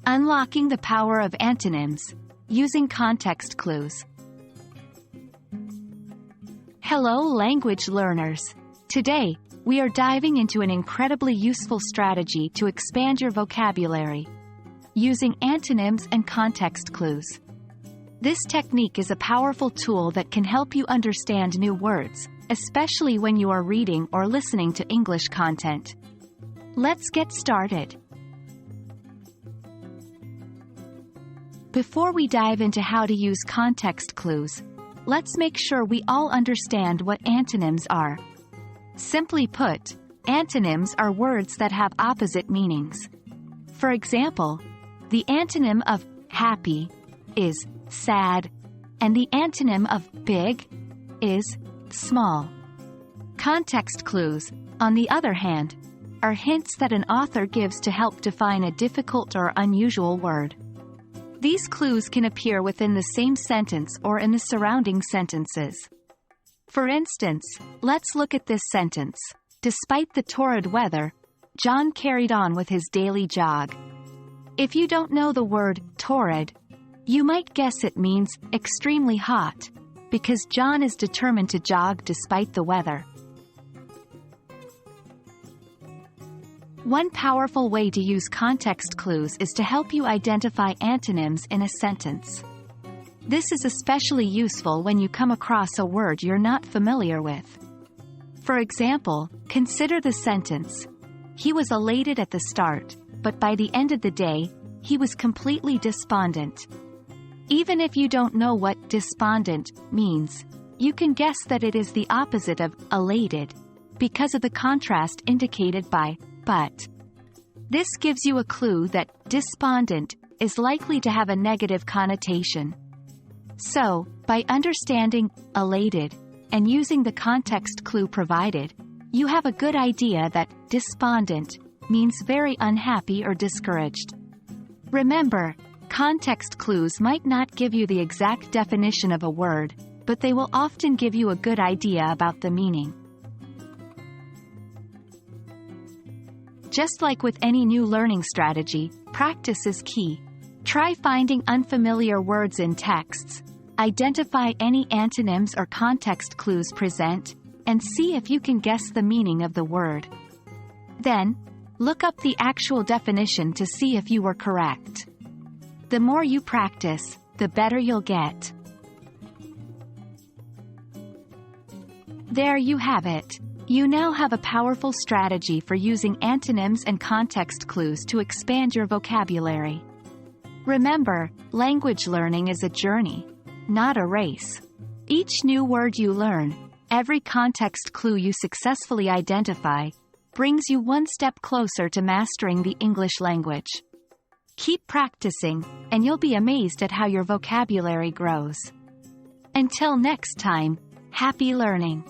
Unlocking the power of antonyms, using context clues. Hello language learners! Today, we are diving into an incredibly useful strategy to expand your vocabulary, using antonyms and context clues. This technique is a powerful tool that can help you understand new words, especially when you are reading or listening to English content. Let's get started. Before we dive into how to use context clues, let's make sure we all understand what antonyms are. Simply put, antonyms are words that have opposite meanings. For example, the antonym of happy is sad, and the antonym of big is small. Context clues, on the other hand, are hints that an author gives to help define a difficult or unusual word. These clues can appear within the same sentence or in the surrounding sentences. For instance, let's look at this sentence. Despite the torrid weather, John carried on with his daily jog. If you don't know the word torrid, you might guess it means extremely hot, because John is determined to jog despite the weather. One powerful way to use context clues is to help you identify antonyms in a sentence. This is especially useful when you come across a word you're not familiar with. For example, consider the sentence, "He was elated at the start, but by the end of the day, he was completely despondent." Even if you don't know what despondent means, you can guess that it is the opposite of elated, because of the contrast indicated by but. This gives you a clue that despondent is likely to have a negative connotation. So, by understanding elated and using the context clue provided, you have a good idea that despondent means very unhappy or discouraged. Remember, context clues might not give you the exact definition of a word, but they will often give you a good idea about the meaning. Just like with any new learning strategy, practice is key. Try finding unfamiliar words in texts, identify any antonyms or context clues present, and see if you can guess the meaning of the word. Then, look up the actual definition to see if you were correct. The more you practice, the better you'll get. There you have it. You now have a powerful strategy for using antonyms and context clues to expand your vocabulary. Remember, language learning is a journey, not a race. Each new word you learn, every context clue you successfully identify, brings you one step closer to mastering the English language. Keep practicing, and you'll be amazed at how your vocabulary grows. Until next time, happy learning!